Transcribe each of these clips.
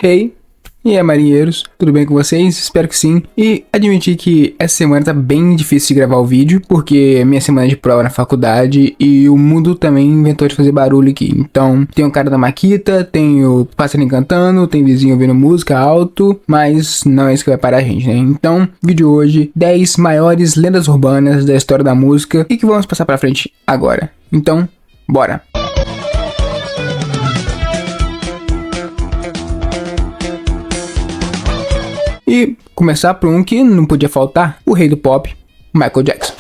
Hey, e aí marinheiros, tudo bem com vocês? Espero que sim. E admitir que essa semana tá bem difícil de gravar o vídeo, porque é minha semana de prova na faculdade e o mundo também inventou de fazer barulho aqui. Então, tem o cara da Maquita, tem o passarinho cantando, tem vizinho ouvindo música alto, mas não é isso que vai parar a gente, né? Então, vídeo hoje, 10 maiores lendas urbanas da história da música e que vamos passar pra frente agora. Então, bora! E começar por um que não podia faltar, o rei do pop, Michael Jackson.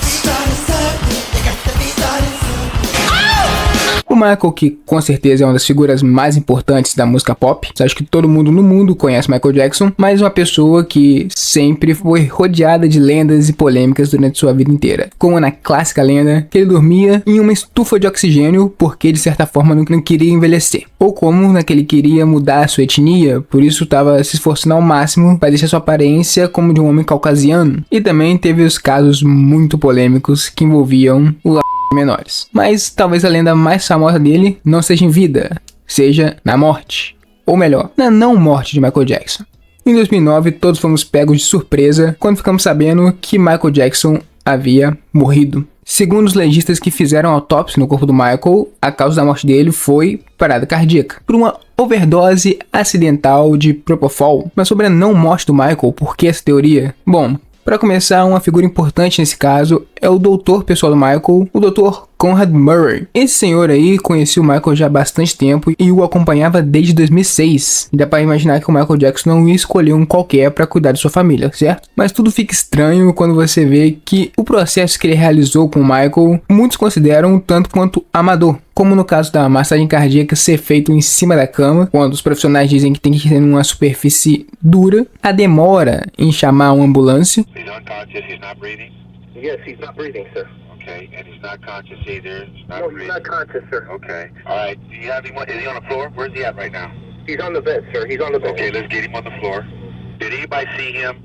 O Michael, que com certeza é uma das figuras mais importantes da música pop, acho que todo mundo no mundo conhece Michael Jackson, mas uma pessoa que sempre foi rodeada de lendas e polêmicas durante sua vida inteira. Como na clássica lenda que ele dormia em uma estufa de oxigênio porque de certa forma não queria envelhecer. Ou como naquele queria mudar a sua etnia, por isso estava se esforçando ao máximo para deixar sua aparência como de um homem caucasiano. E também teve os casos muito polêmicos que envolviam o menores. Mas talvez a lenda mais famosa dele não seja em vida, seja na morte. Ou melhor, na não morte de Michael Jackson. Em 2009, todos fomos pegos de surpresa quando ficamos sabendo que Michael Jackson havia morrido. Segundo os legistas que fizeram autópsia no corpo do Michael, a causa da morte dele foi parada cardíaca, por uma overdose acidental de Propofol. Mas sobre a não morte do Michael, por que essa teoria? Bom, para começar, uma figura importante nesse caso é o doutor pessoal do Michael, o Dr. Conrad Murray. Esse senhor aí conhecia o Michael já há bastante tempo e o acompanhava desde 2006. E dá pra imaginar que o Michael Jackson não ia escolher um qualquer para cuidar de sua família, certo? Mas tudo fica estranho quando você vê que o processo que ele realizou com o Michael, muitos consideram um tanto quanto amador. Como no caso da massagem cardíaca ser feito em cima da cama, quando os profissionais dizem que tem que ser numa superfície dura, a demora em chamar uma ambulância. Yes, he's not breathing, sir. Okay, and he's not conscious either. No, he's not conscious, sir. Okay. All right. Do you have him? Is he on the floor? Where's he at right now? He's on the bed, sir. He's on the bed. Okay, let's get him on the floor. Did anybody see him?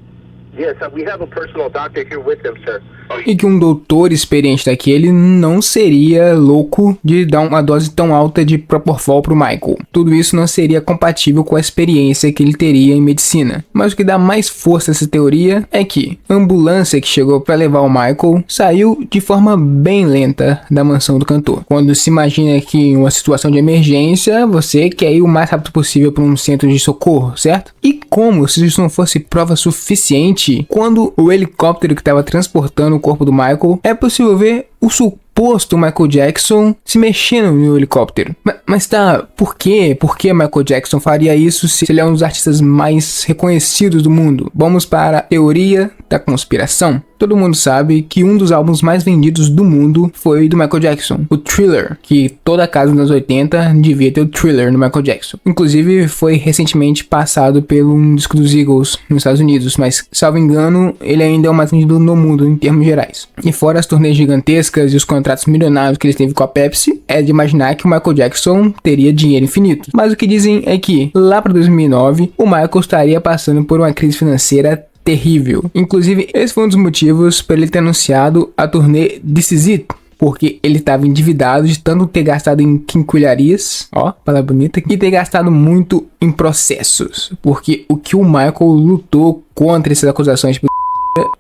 Yes, we have a personal doctor here with him, sir. E que um doutor experiente daquele não seria louco de dar uma dose tão alta de Propofol pro Michael. Tudo isso não seria compatível com a experiência que ele teria em medicina. Mas o que dá mais força a essa teoria é que a ambulância que chegou para levar o Michael saiu de forma bem lenta da mansão do cantor. Quando se imagina que em uma situação de emergência, você quer ir o mais rápido possível para um centro de socorro, certo? E como se isso não fosse prova suficiente, quando o helicóptero que estava transportando o corpo do Michael, é possível ver o suposto Michael Jackson se mexendo no helicóptero. Mas tá, por quê? Por que Michael Jackson faria isso se ele é um dos artistas mais reconhecidos do mundo? Vamos para a teoria da conspiração. Todo mundo sabe que um dos álbuns mais vendidos do mundo foi do Michael Jackson, o Thriller, que toda casa nos anos 80 devia ter o Thriller no Michael Jackson. Inclusive foi recentemente passado pelo um disco dos Eagles nos Estados Unidos, mas salvo engano ele ainda é o mais vendido no mundo em termos gerais. E fora as turnês gigantescas e os contratos milionários que ele teve com a Pepsi, é de imaginar que o Michael Jackson teria dinheiro infinito. Mas o que dizem é que lá para 2009 o Michael estaria passando por uma crise financeira terrível. Inclusive, esse foi um dos motivos para ele ter anunciado a turnê This Is It, porque ele estava endividado de tanto ter gastado em quinquilharias, ó, palavra bonita, e ter gastado muito em processos. Porque o que o Michael lutou contra essas acusações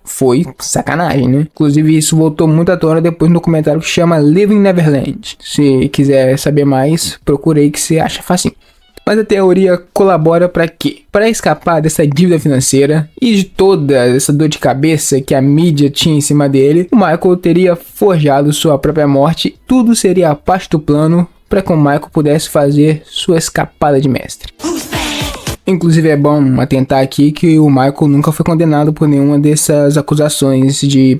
foi sacanagem, né? Inclusive isso voltou muito à tona depois no documentário que chama Living Neverland. Se quiser saber mais, procure aí que você acha facinho. Mas a teoria colabora para quê? Para escapar dessa dívida financeira e de toda essa dor de cabeça que a mídia tinha em cima dele, o Michael teria forjado sua própria morte. Tudo seria parte do plano para que o Michael pudesse fazer sua escapada de mestre. Inclusive é bom atentar aqui que o Michael nunca foi condenado por nenhuma dessas acusações de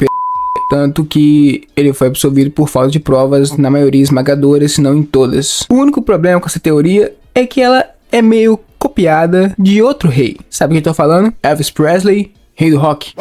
tanto que ele foi absolvido por falta de provas na maioria esmagadora, se não em todas. O único problema com essa teoria é que ela é meio copiada de outro rei. Sabe o que eu tô falando? Elvis Presley, rei do rock.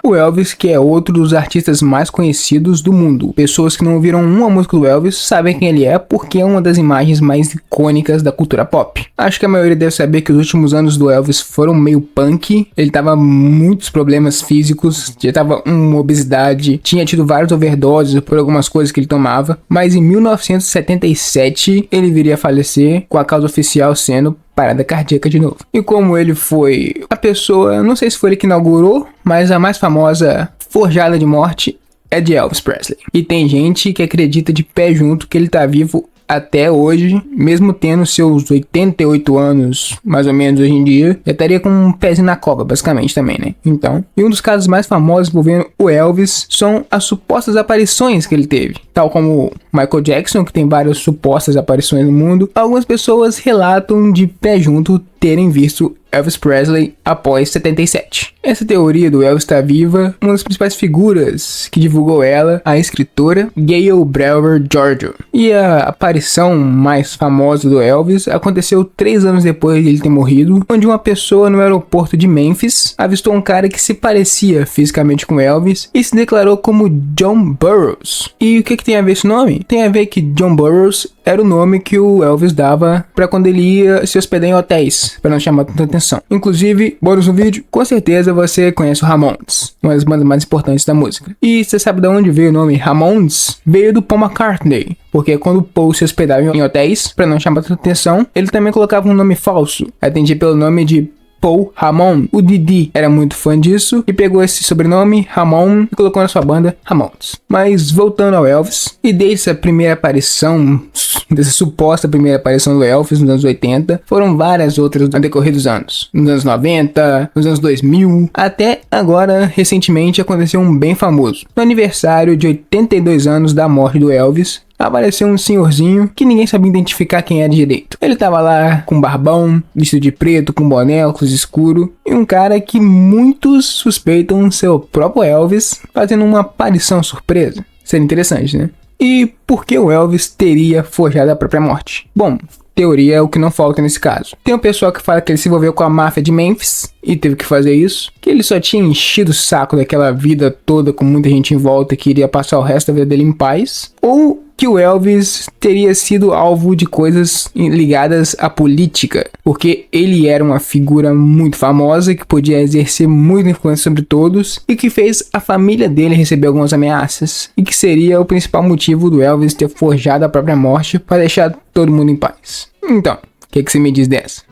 o Elvis, que é outro dos artistas mais conhecidos do mundo. Pessoas que não ouviram uma música do Elvis sabem quem ele é porque é uma das imagens mais icônicas da cultura pop. Acho que a maioria deve saber que os últimos anos do Elvis foram meio punk. Ele tava muitos problemas físicos, já tava uma obesidade, tinha tido vários overdoses por algumas coisas que ele tomava, mas em 1977 ele viria a falecer, com a causa oficial sendo parada cardíaca de novo. E como ele foi a pessoa, não sei se foi ele que inaugurou, mas a mais famosa forjada de morte é de Elvis Presley. E tem gente que acredita de pé junto que ele tá vivo até hoje, mesmo tendo seus 88 anos, mais ou menos hoje em dia, já estaria com um pezinho na cova, basicamente, também, né? Então, e um dos casos mais famosos envolvendo o Elvis são as supostas aparições que ele teve. Tal como Michael Jackson, que tem várias supostas aparições no mundo, algumas pessoas relatam de pé junto terem visto Elvis Presley após 77. Essa teoria do Elvis estar viva, uma das principais figuras que divulgou ela, a escritora Gayle Brewer Giorgio. E a aparição mais famosa do Elvis aconteceu 3 anos depois de ele ter morrido, onde uma pessoa no aeroporto de Memphis avistou um cara que se parecia fisicamente com Elvis e se declarou como John Burroughs. E o que tem a ver esse nome? Tem a ver que John Burroughs era o nome que o Elvis dava para quando ele ia se hospedar em hotéis, para não chamar tanta atenção. Inclusive, bônus no vídeo, com certeza você conhece o Ramones, uma das bandas mais importantes da música. E você sabe de onde veio o nome Ramones? Veio do Paul McCartney, porque quando o Paul se hospedava em hotéis, para não chamar tanta atenção, ele também colocava um nome falso, atendia pelo nome de Paul Ramon. O Didi era muito fã disso e pegou esse sobrenome, Ramon, e colocou na sua banda Ramones. Mas voltando ao Elvis, e desde a primeira aparição, dessa suposta primeira aparição do Elvis nos anos 80, foram várias outras no decorrer dos anos. Nos anos 90, nos anos 2000, até agora, recentemente, aconteceu um bem famoso. No aniversário de 82 anos da morte do Elvis, apareceu um senhorzinho que ninguém sabia identificar quem era direito. Ele tava lá com barbão, vestido de preto, com boné, óculos escuro, e um cara que muitos suspeitam ser o próprio Elvis fazendo uma aparição surpresa. Seria interessante, né? E por que o Elvis teria forjado a própria morte? Bom, teoria é o que não falta nesse caso. Tem um pessoal que fala que ele se envolveu com a máfia de Memphis e teve que fazer isso, que ele só tinha enchido o saco daquela vida toda com muita gente em volta que iria passar o resto da vida dele em paz, ou que o Elvis teria sido alvo de coisas ligadas à política, porque ele era uma figura muito famosa que podia exercer muita influência sobre todos e que fez a família dele receber algumas ameaças, e que seria o principal motivo do Elvis ter forjado a própria morte para deixar todo mundo em paz. Então, o que você me diz dessa?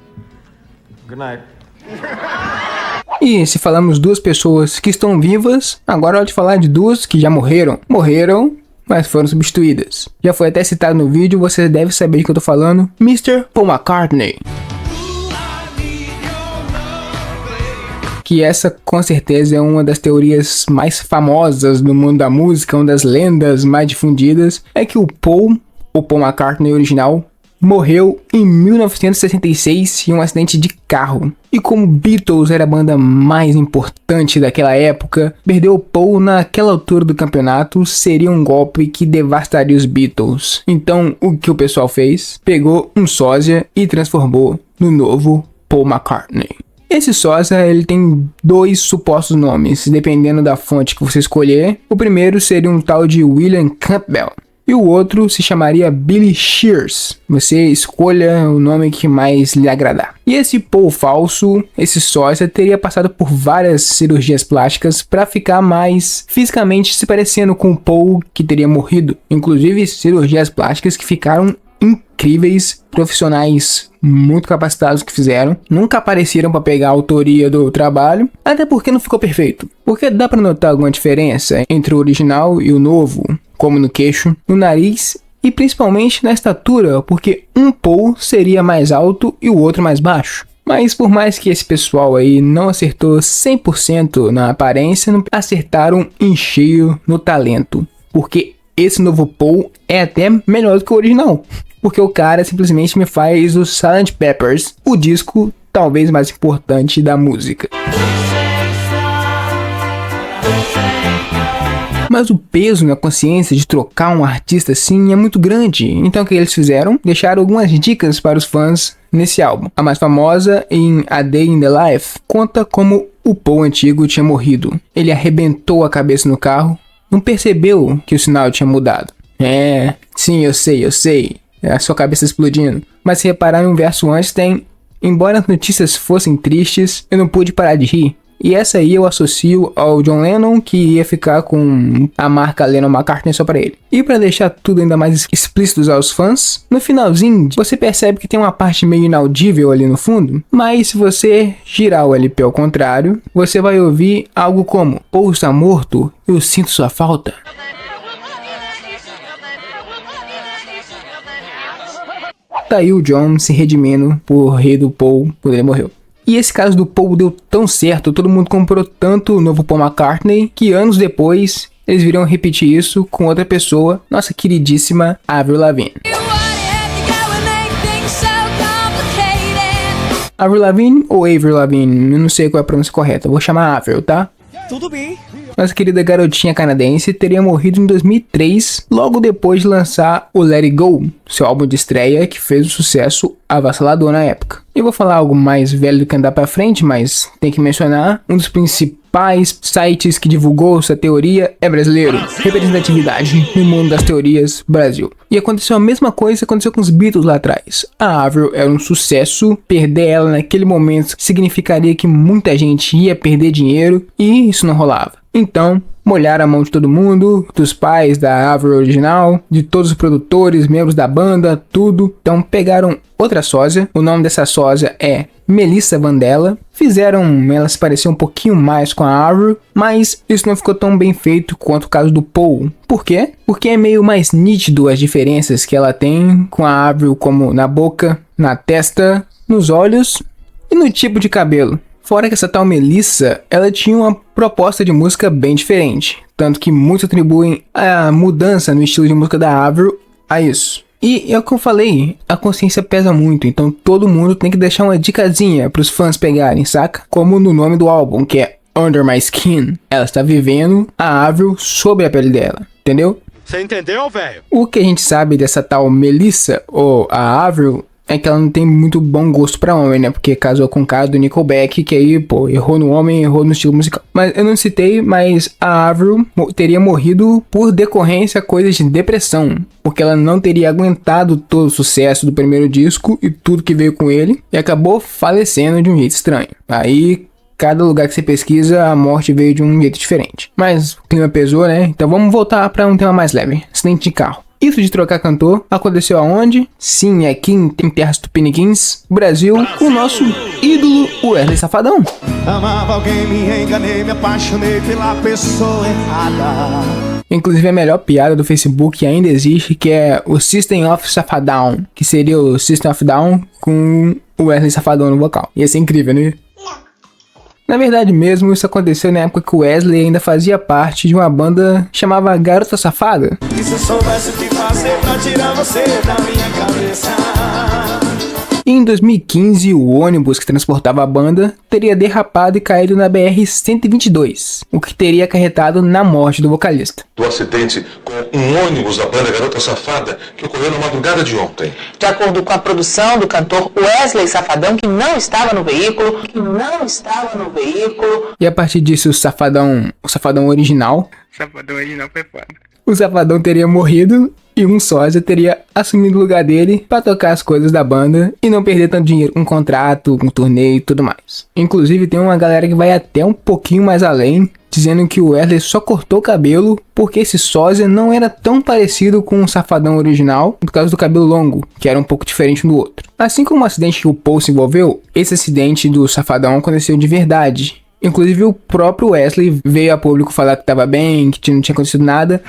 Good night. E se falamos duas pessoas que estão vivas, agora é hora de falar de duas que já morreram. Mas foram substituídas. Já foi até citado no vídeo, você deve saber de que eu tô falando. Mr. Paul McCartney. Que essa com certeza é uma das teorias mais famosas no mundo da música, uma das lendas mais difundidas, é que o Paul McCartney original, morreu em 1966 em um acidente de carro. E como Beatles era a banda mais importante daquela época, perder o Paul naquela altura do campeonato seria um golpe que devastaria os Beatles. Então o que o pessoal fez? Pegou um sósia e transformou no novo Paul McCartney. Esse sósia, ele tem 2 supostos nomes, dependendo da fonte que você escolher. O primeiro seria um tal de William Campbell. E o outro se chamaria Billy Shears. Você escolha o nome que mais lhe agradar. E esse Paul falso, esse sósia, teria passado por várias cirurgias plásticas para ficar mais fisicamente se parecendo com o Paul que teria morrido. Inclusive cirurgias plásticas que ficaram incríveis, profissionais muito capacitados que fizeram, nunca apareceram para pegar a autoria do trabalho, até porque não ficou perfeito. Porque dá para notar alguma diferença entre o original e o novo, como no queixo, no nariz e principalmente na estatura, porque um Paul seria mais alto e o outro mais baixo. Mas por mais que esse pessoal aí não acertou 100% na aparência, acertaram em cheio no talento, porque esse novo Paul é até melhor do que o original. Porque o cara simplesmente me faz o Sgt. Pepper's, o disco talvez mais importante da música. Mas o peso na consciência de trocar um artista assim é muito grande. Então o que eles fizeram? Deixaram algumas dicas para os fãs nesse álbum. A mais famosa, em A Day in the Life, conta como o Paul antigo tinha morrido. Ele arrebentou a cabeça no carro, não percebeu que o sinal tinha mudado. Sim, eu sei. É a sua cabeça explodindo. Mas se reparar no verso antes tem: embora as notícias fossem tristes, eu não pude parar de rir. E essa aí eu associo ao John Lennon, que ia ficar com a marca Lennon-McCartney só pra ele. E pra deixar tudo ainda mais explícito aos fãs, no finalzinho você percebe que tem uma parte meio inaudível ali no fundo, mas se você girar o LP ao contrário, você vai ouvir algo como: Paul está morto, eu sinto sua falta. Tá aí o John se redimindo por rei do Paul quando ele morreu. E esse caso do Paul deu tão certo, todo mundo comprou tanto o novo Paul McCartney, que anos depois eles viriam repetir isso com outra pessoa, nossa queridíssima Avril Lavigne. Avril Lavigne ou Avril Lavigne? Eu não sei qual é a pronúncia correta, vou chamar Avril, tá? Tudo bem. Nossa querida garotinha canadense teria morrido em 2003, logo depois de lançar o Let It Go, seu álbum de estreia que fez um sucesso avassalador na época. Eu vou falar algo mais velho do que andar pra frente, mas tem que mencionar, um dos principais sites que divulgou essa teoria é brasileiro. Representatividade no mundo das teorias, Brasil. E aconteceu a mesma coisa que aconteceu com os Beatles lá atrás. A Avril era um sucesso, perder ela naquele momento significaria que muita gente ia perder dinheiro, e isso não rolava. Então, molharam a mão de todo mundo, dos pais da Avril original, de todos os produtores, membros da banda, tudo. Então pegaram outra sósia, o nome dessa sósia é Melissa Vandella. Fizeram ela se parecer um pouquinho mais com a Avril, mas isso não ficou tão bem feito quanto o caso do Paul. Por quê? Porque é meio mais nítido as diferenças que ela tem com a Avril, como na boca, na testa, nos olhos e no tipo de cabelo. Fora que essa tal Melissa, ela tinha uma proposta de música bem diferente, tanto que muitos atribuem a mudança no estilo de música da Avril a isso. E é o que eu falei, a consciência pesa muito, então todo mundo tem que deixar uma dicasinha pros fãs pegarem, saca? Como no nome do álbum, que é Under My Skin. Ela está vivendo a Avril sobre a pele dela, entendeu? Você entendeu, velho? O que a gente sabe dessa tal Melissa, ou a Avril, é que ela não tem muito bom gosto pra homem, né? Porque casou com o cara do Nickelback, que aí, pô, errou no homem, errou no estilo musical. Mas eu não citei, mas a Avril teria morrido por decorrência coisas de depressão. Porque ela não teria aguentado todo o sucesso do primeiro disco e tudo que veio com ele. E acabou falecendo de um jeito estranho. Aí, cada lugar que você pesquisa, a morte veio de um jeito diferente. Mas o clima pesou, né? Então vamos voltar pra um tema mais leve. Acidente de carro. Isso de trocar cantor aconteceu aonde? Sim, aqui em terras tupiniquins, Brasil, com o nosso ídolo Wesley Safadão. Amava alguém, me enganei, me apaixonei pela pessoa errada. Inclusive a melhor piada do Facebook ainda existe, que é o System of Safadão, que seria o System of Down com o Wesley Safadão no vocal. Ia ser incrível, né? Na verdade mesmo, isso aconteceu na época que o Wesley ainda fazia parte de uma banda chamada Garota Safada. E se eu soubesse o que fazer pra tirar você da minha cabeça? E em 2015, o ônibus que transportava a banda teria derrapado e caído na BR-122, o que teria acarretado na morte do vocalista. Do acidente com um ônibus da banda Garota Safada que ocorreu na madrugada de ontem. De acordo com a produção do cantor Wesley Safadão, que não estava no veículo, E a partir disso, o Safadão original... Safadão original foi foda. O Safadão teria morrido e um sósia teria assumido o lugar dele pra tocar as coisas da banda e não perder tanto dinheiro com contrato, com turnê e tudo mais. Inclusive tem uma galera que vai até um pouquinho mais além, dizendo que o Wesley só cortou o cabelo porque esse sósia não era tão parecido com o Safadão original por causa do cabelo longo, que era um pouco diferente do outro. Assim como o acidente que o Paul se envolveu, esse acidente do Safadão aconteceu de verdade. Inclusive o próprio Wesley veio a público falar que estava bem, que não tinha acontecido nada.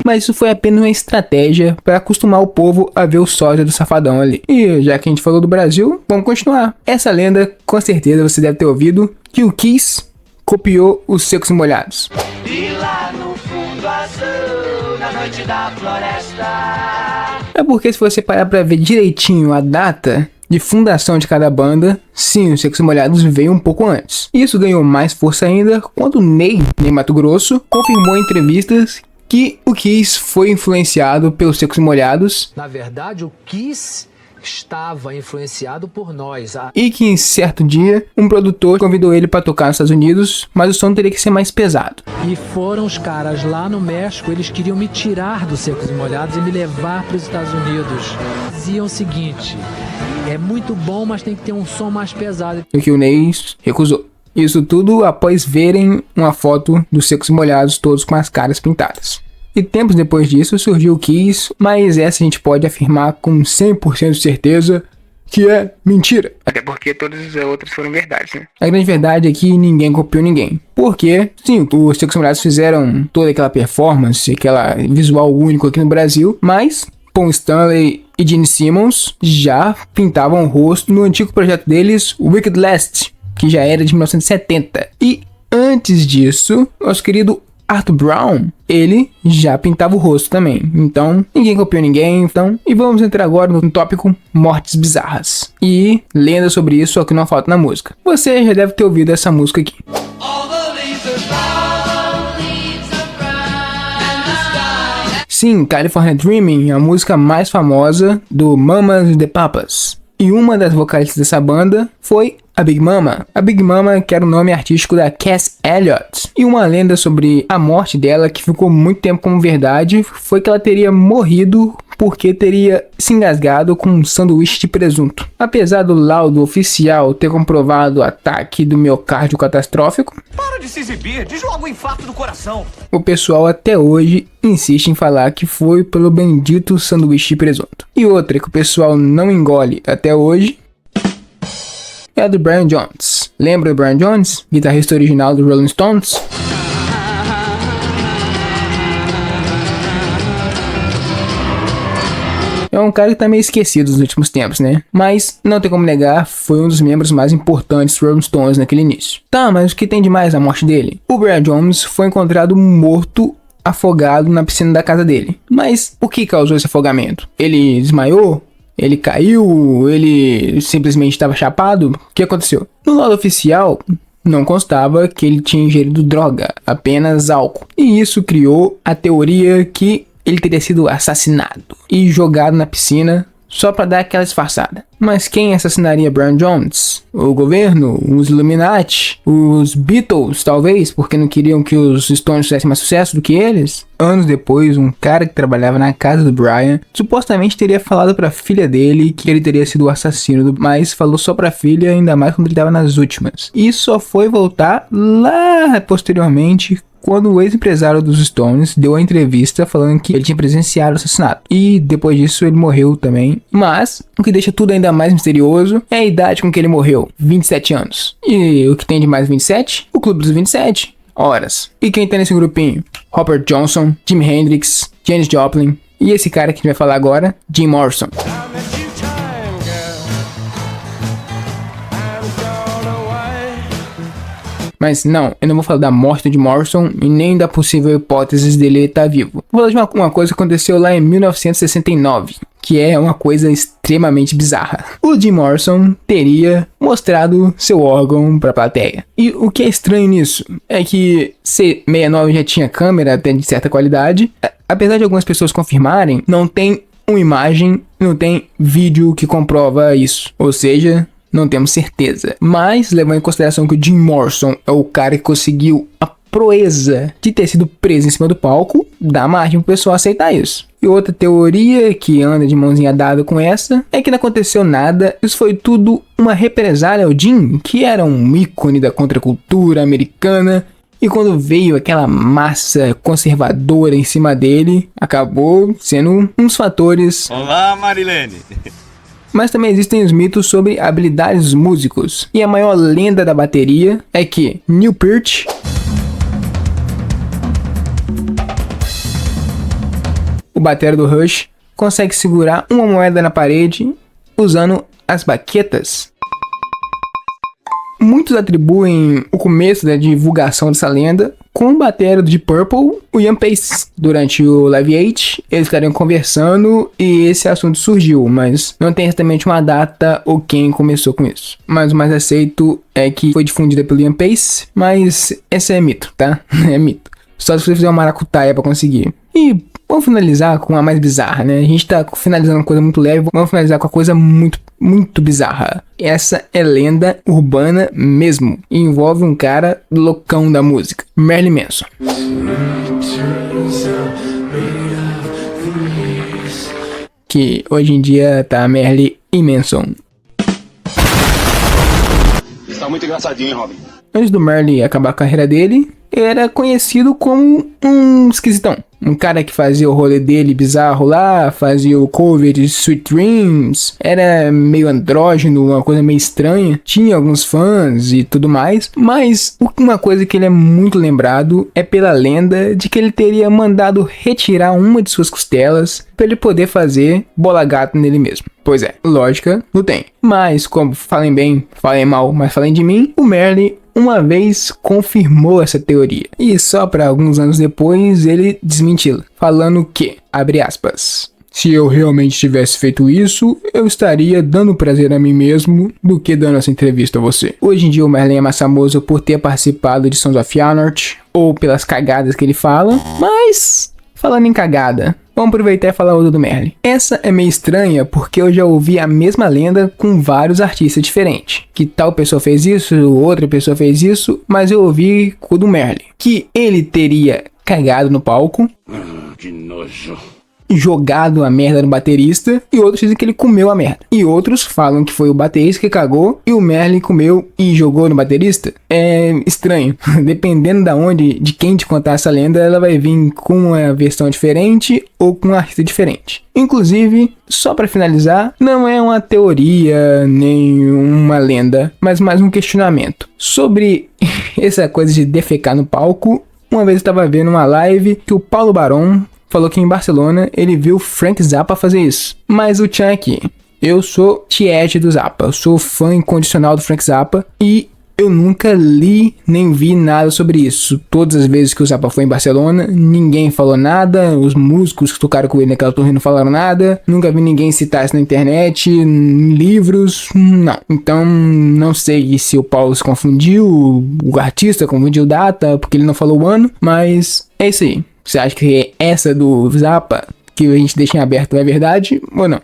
Mas isso foi apenas uma estratégia para acostumar o povo a ver o sósia do Safadão ali. E já que a gente falou do Brasil, vamos continuar. Essa lenda, com certeza você deve ter ouvido, que o Kiss copiou os Secos e Molhados. E lá no fundo azul, na noite da floresta. É porque se você parar para ver direitinho a data de fundação de cada banda, sim, os Secos e Molhados veio um pouco antes. Isso ganhou mais força ainda quando Ney Matogrosso confirmou em entrevistas que o Kiss foi influenciado pelos Secos e Molhados. Na verdade, o Kiss estava influenciado por nós. E que em certo dia, um produtor convidou ele para tocar nos Estados Unidos, mas o som teria que ser mais pesado. E foram os caras lá no México, eles queriam me tirar dos Secos e Molhados e me levar para os Estados Unidos. Diziam o seguinte, é muito bom, mas tem que ter um som mais pesado. O que o Ney recusou. Isso tudo após verem uma foto dos Secos e Molhados todos com as caras pintadas. E tempos depois disso surgiu o Kiss, mas essa a gente pode afirmar com 100% de certeza que é mentira. Até porque todas as outras foram verdades, né? A grande verdade é que ninguém copiou ninguém. Porque, sim, os Secos e Molhados fizeram toda aquela performance, aquela visual único aqui no Brasil, mas Paul Stanley e Gene Simmons já pintavam o rosto no antigo projeto deles, Wicked Last, que já era de 1970. E antes disso, nosso querido Arthur Brown, ele já pintava o rosto também. Então, ninguém copiou ninguém. Então, e vamos entrar agora no tópico mortes bizarras. E lenda sobre isso é o que não falta na música. Você já deve ter ouvido essa música aqui. Sim, California Dreaming, a música mais famosa do Mamas and the Papas. E uma das vocalistas dessa banda foi a Big Mama. A Big Mama, que era o nome artístico da Cass Elliot. E uma lenda sobre a morte dela, que ficou muito tempo como verdade, foi que ela teria morrido porque teria se engasgado com um sanduíche de presunto. Apesar do laudo oficial ter comprovado o ataque do miocárdio catastrófico, Para de se exibir, diz logo o infarto do coração. o pessoal até hoje insiste em falar que foi pelo bendito sanduíche de presunto. E outra que o pessoal não engole até hoje é a do Brian Jones. Lembra do Brian Jones? Guitarrista original do Rolling Stones? É um cara que tá meio esquecido nos últimos tempos, né? Mas, não tem como negar, foi um dos membros mais importantes do Rolling Stones naquele início. Tá, mas o que tem de mais na morte dele? O Brian Jones foi encontrado morto, afogado na piscina da casa dele. Mas, o que causou esse afogamento? Ele desmaiou? Ele caiu? Ele simplesmente estava chapado? O que aconteceu? No laudo oficial, não constava que ele tinha ingerido droga, apenas álcool. E isso criou a teoria que ele teria sido assassinado e jogado na piscina só para dar aquela disfarçada. Mas quem assassinaria Brian Jones? O governo? Os Illuminati? Os Beatles, talvez, porque não queriam que os Stones fizessem mais sucesso do que eles? Anos depois, um cara que trabalhava na casa do Brian supostamente teria falado para a filha dele que ele teria sido o assassino, mas falou só para a filha, ainda mais quando ele estava nas últimas. E só foi voltar lá posteriormente, quando o ex-empresário dos Stones deu a entrevista falando que ele tinha presenciado o assassinato. E depois disso ele morreu também. Mas o que deixa tudo ainda mais misterioso é a idade com que ele morreu, 27 anos. E o que tem de mais 27? O Clube dos 27. Horas. E quem tá nesse grupinho? Robert Johnson, Jimi Hendrix, Janis Joplin e esse cara que a gente vai falar agora, Jim Morrison. Mas não, eu não vou falar da morte de Morrison e nem da possível hipótese dele estar vivo. Vou falar de uma coisa que aconteceu lá em 1969, que é uma coisa extremamente bizarra. O Jim Morrison teria mostrado seu órgão para a plateia. E o que é estranho nisso é que C69 já tinha câmera até de certa qualidade. Apesar de algumas pessoas confirmarem, não tem uma imagem, não tem vídeo que comprova isso. Ou seja, não temos certeza. Mas, levando em consideração que o Jim Morrison é o cara que conseguiu a proeza de ter sido preso em cima do palco, dá margem pro pessoal aceitar isso. E outra teoria que anda de mãozinha dada com essa é que não aconteceu nada. Isso foi tudo uma represália ao Jim, que era um ícone da contracultura americana. E quando veio aquela massa conservadora em cima dele, acabou sendo um dos fatores. Olá, Marilene! Mas também existem os mitos sobre habilidades dos músicos. E a maior lenda da bateria é que Neil Peart, o batera do Rush, consegue segurar uma moeda na parede usando as baquetas. Muitos atribuem o começo da divulgação dessa lenda com o batera do Deep Purple, o Ian Pace. Durante o Live Aid, eles estariam conversando e esse assunto surgiu, mas não tem exatamente uma data ou quem começou com isso. Mas o mais aceito é que foi difundida pelo Ian Pace, mas esse é mito, tá? É mito. Só se você fizer uma maracutaia pra conseguir. E Vamos finalizar com a mais bizarra, né? A gente tá finalizando uma coisa muito leve, vamos finalizar com a coisa muito bizarra. Essa é lenda urbana mesmo. E envolve um cara loucão da música, Marilyn Manson. Que hoje em dia tá Marilyn e Manson. Tá muito engraçadinho, hein, Robin? Antes do Marilyn acabar a carreira dele, era conhecido como um esquisitão. Um cara que fazia o rolê dele bizarro lá, fazia o cover de Sweet Dreams, era meio andrógeno, uma coisa meio estranha. Tinha alguns fãs e tudo mais, mas uma coisa que ele é muito lembrado é pela lenda de que ele teria mandado retirar uma de suas costelas para ele poder fazer bola gato nele mesmo. Pois é, lógica não tem. Mas como falem bem, falem mal, mas falem de mim, o Marilyn uma vez confirmou essa teoria. E só para alguns anos depois ele desmentiu, falando que, abre aspas, se eu realmente tivesse feito isso, eu estaria dando prazer a mim mesmo do que dando essa entrevista a você. Hoje em dia o Marilyn é mais famoso por ter participado de Sons of Anarchy ou pelas cagadas que ele fala, mas falando em cagada, vamos aproveitar e falar outra do Marilyn. Essa é meio estranha porque eu já ouvi a mesma lenda com vários artistas diferentes. Que tal pessoa fez isso, outra pessoa fez isso, mas eu ouvi com o do Marilyn. Que ele teria cagado no palco. Que nojo. Jogado a merda no baterista, e outros dizem que ele comeu a merda. E outros falam que foi o baterista que cagou e o Marilyn comeu e jogou no baterista. É estranho. Dependendo de quem te contar essa lenda, ela vai vir com uma versão diferente ou com um artista diferente. Inclusive, só pra finalizar, não é uma teoria nem uma lenda, mas mais um questionamento. Sobre essa coisa de defecar no palco, uma vez eu estava vendo uma live que o Paulo Barão falou que em Barcelona ele viu Frank Zappa fazer isso. Mas o tchan aqui, eu sou tiete do Zappa, eu sou fã incondicional do Frank Zappa e eu nunca li nem vi nada sobre isso. Todas as vezes que o Zappa foi em Barcelona, ninguém falou nada, os músicos que tocaram com ele naquela turnê não falaram nada, nunca vi ninguém citar isso na internet, em livros, não. Então não sei se o Paulo se confundiu, o artista confundiu data, porque ele não falou o ano, mas é isso aí. Você acha que essa do Zappa, que a gente deixa em aberto, é verdade ou não?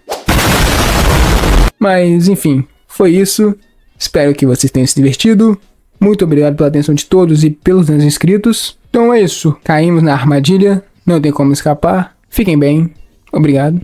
Mas, enfim, foi isso. Espero que vocês tenham se divertido. Muito obrigado pela atenção de todos e pelos inscritos. Então é isso. Caímos na armadilha. Não tem como escapar. Fiquem bem. Obrigado.